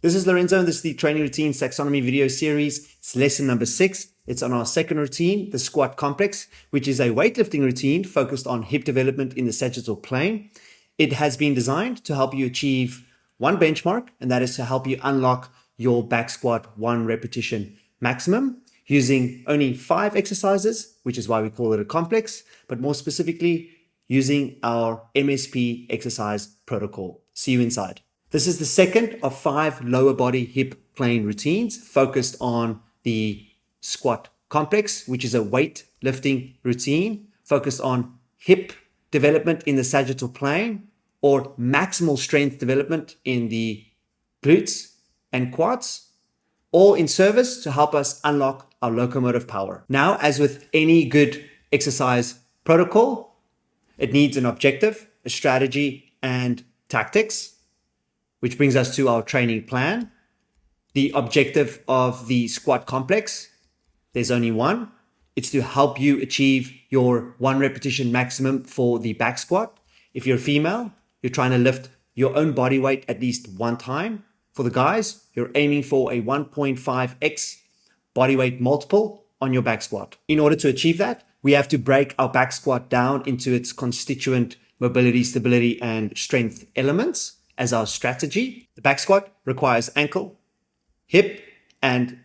This is Lorenzo, and this is the Training Routines Taxonomy video series. It's lesson number 6. It's on our second routine, the squat complex, which is a weightlifting routine focused on hip development in the sagittal plane. It has been designed to help you achieve one benchmark, and that is to help you unlock your back squat 1 repetition maximum using only 5 exercises, which is why we call it a complex, but more specifically using our MSP exercise protocol. See you inside. This is the second of 5 lower body hip plane routines focused on the squat complex, which is a weightlifting routine focused on hip development in the sagittal plane or maximal strength development in the glutes and quads, all in service to help us unlock our locomotive power. Now, as with any good exercise protocol, it needs an objective, a strategy, and tactics, which brings us to our training plan. The objective of the squat complex, there's only one. It's to help you achieve your 1 repetition maximum for the back squat. If you're a female, you're trying to lift your own body weight at least 1 time. For the guys, you're aiming for a 1.5x body weight multiple on your back squat. In order to achieve that, we have to break our back squat down into its constituent mobility, stability, and strength elements as our strategy. The back squat requires ankle, hip, and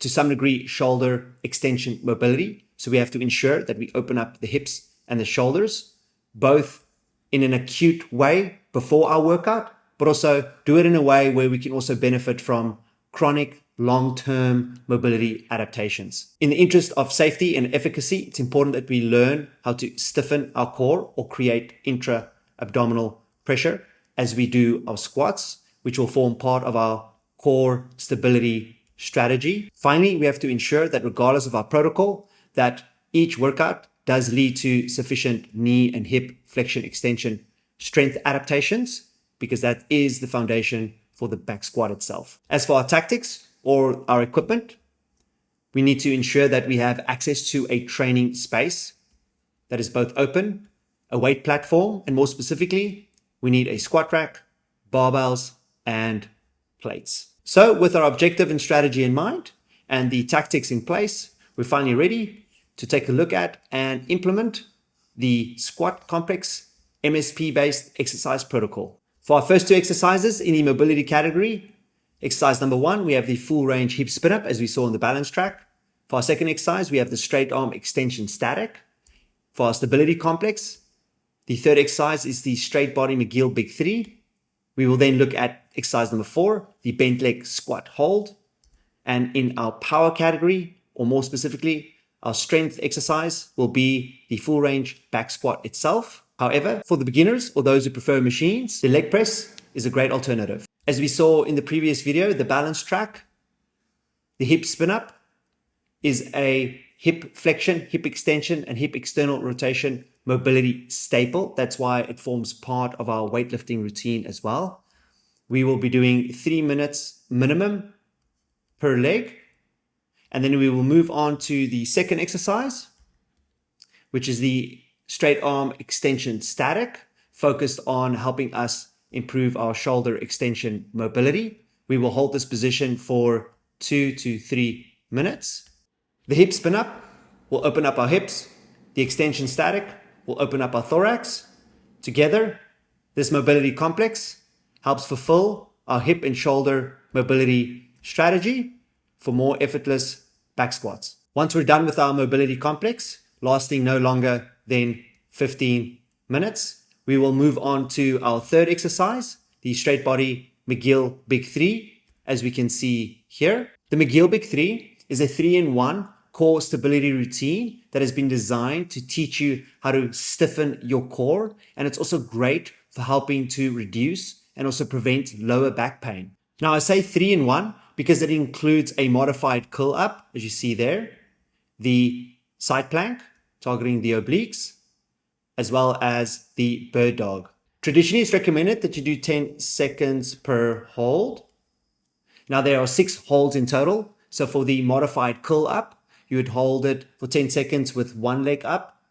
to some degree shoulder extension mobility. So we have to ensure that we open up the hips and the shoulders, both in an acute way before our workout, but also do it in a way where we can also benefit from chronic long-term mobility adaptations. In the interest of safety and efficacy, it's important that we learn how to stiffen our core or create intra-abdominal pressure as we do our squats, which will form part of our core stability strategy. Finally, we have to ensure that regardless of our protocol, that each workout does lead to sufficient knee and hip flexion extension strength adaptations, because that is the foundation for the back squat itself. As for our tactics or our equipment, we need to ensure that we have access to a training space that is both open, a weight platform, and more specifically, we need a squat rack, barbells, and plates. So with our objective and strategy in mind and the tactics in place, we're finally ready to take a look at and implement the squat complex MSP-based exercise protocol. For our first 2 exercises in the mobility category, exercise number 1, we have the full range hip spin up as we saw on the balance track. For our second exercise, we have the straight arm extension static. For our stability complex, the third exercise is the straight body McGill big 3. We will then look at exercise number 4, the bent leg squat hold. And in our power category, or more specifically, our strength exercise will be the full range back squat itself. However, for the beginners or those who prefer machines, the leg press is a great alternative. As we saw in the previous video, the balance track, the hip spin up is a hip flexion, hip extension, and hip external rotation mobility staple. That's why it forms part of our weightlifting routine as well. We will be doing 3 minutes minimum per leg. And then we will move on to the second exercise, which is the straight arm extension static, focused on helping us improve our shoulder extension mobility. We will hold this position for 2 to 3 minutes. The hip spin up will open up our hips. The extension static will open up our thorax. Together, this mobility complex helps fulfill our hip and shoulder mobility strategy for more effortless back squats. Once we're done with our mobility complex, lasting no longer than 15 minutes, we will move on to our third exercise, the straight body McGill big 3, as we can see here. The McGill big 3 is a 3-in-1 core stability routine that has been designed to teach you how to stiffen your core, and it's also great for helping to reduce and also prevent lower back pain. Now I say 3-in-1 because it includes a modified curl up, as you see there, the side plank targeting the obliques, as well as the bird dog. Traditionally, it's recommended that you do 10 seconds per hold. Now there are 6 holds in total. So for the modified curl up, you would hold it for 10 seconds with 1 leg up,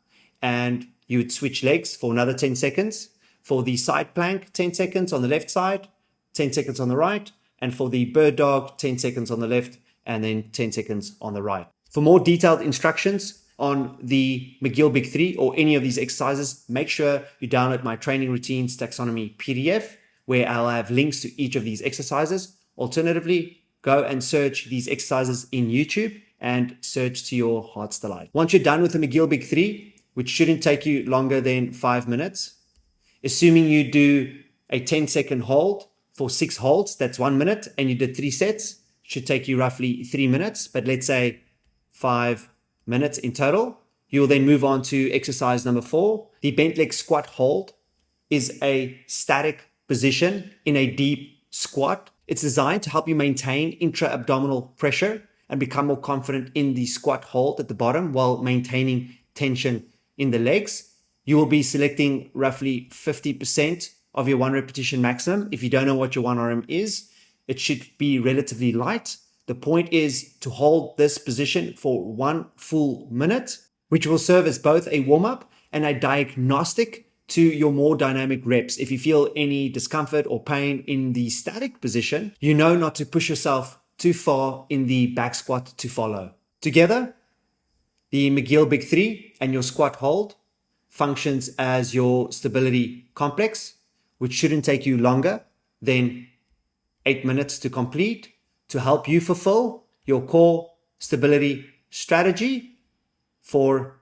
and you would switch legs for another 10 seconds. For the side plank, 10 seconds on the left side, 10 seconds on the right, And for the bird dog, 10 seconds on the left and then 10 seconds on the right. For more detailed instructions on the McGill Big 3 or any of these exercises, make sure you download my training routines taxonomy PDF, where I'll have links to each of these exercises. Alternatively, go and search these exercises in YouTube and search to your heart's delight. Once you're done with the McGill Big 3, which shouldn't take you longer than 5 minutes, assuming you do a 10-second hold for 6 holds, that's 1 minute, and you did 3 sets, should take you roughly 3 minutes, but let's say 5 minutes in total. You will then move on to exercise number 4. The bent leg squat hold is a static position in a deep squat. It's designed to help you maintain intra-abdominal pressure and become more confident in the squat hold at the bottom while maintaining tension in the legs. You will be selecting roughly 50% of your 1 repetition maximum. If you don't know what your 1RM is, it should be relatively light. The point is to hold this position for 1 full minute, which will serve as both a warm-up and a diagnostic to your more dynamic reps. If you feel any discomfort or pain in the static position, you know not to push yourself too far in the back squat to follow. Together, the McGill Big 3 and your squat hold functions as your stability complex, which shouldn't take you longer than 8 minutes to complete, to help you fulfill your core stability strategy for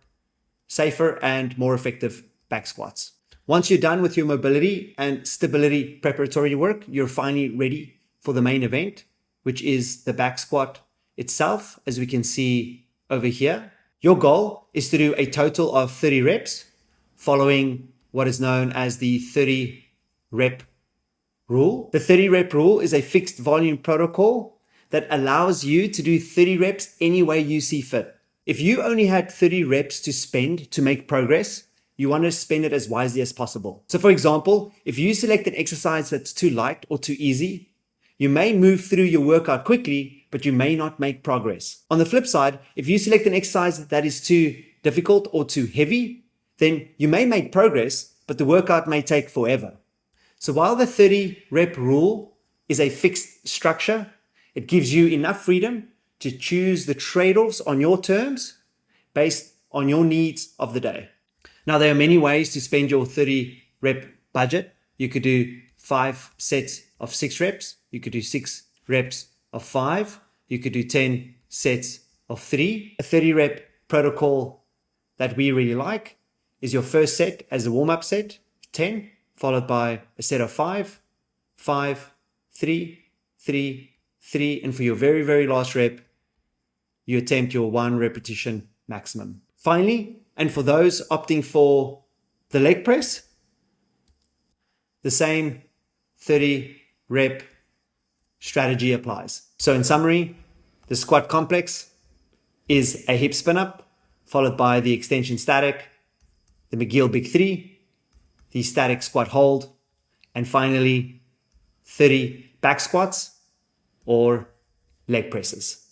safer and more effective back squats. Once you're done with your mobility and stability preparatory work, you're finally ready for the main event, which is the back squat itself, as we can see over here. Your goal is to do a total of 30 reps following what is known as the 30 rep rule. The 30 rep rule is a fixed volume protocol that allows you to do 30 reps any way you see fit. If you only had 30 reps to spend to make progress, you want to spend it as wisely as possible. So for example, if you select an exercise that's too light or too easy, you may move through your workout quickly, but you may not make progress. On the flip side, if you select an exercise that is too difficult or too heavy, then you may make progress, but the workout may take forever. So while the 30 rep rule is a fixed structure, it gives you enough freedom to choose the trade-offs on your terms based on your needs of the day. Now, there are many ways to spend your 30 rep budget. You could do 5 sets of 6 reps. You could do 6 reps of 5. You could do 10 sets of 3. A 30 rep protocol that we really like is your first set as a warm-up set, 10, followed by a set of 5, 5, 3, 3, 3. And for your very, very last rep, you attempt your 1 repetition maximum. Finally, and for those opting for the leg press, the same 30 rep strategy applies. So in summary, the squat complex is a hip spin up, followed by the extension static, the McGill Big 3, the static squat hold, and finally 30 back squats or leg presses.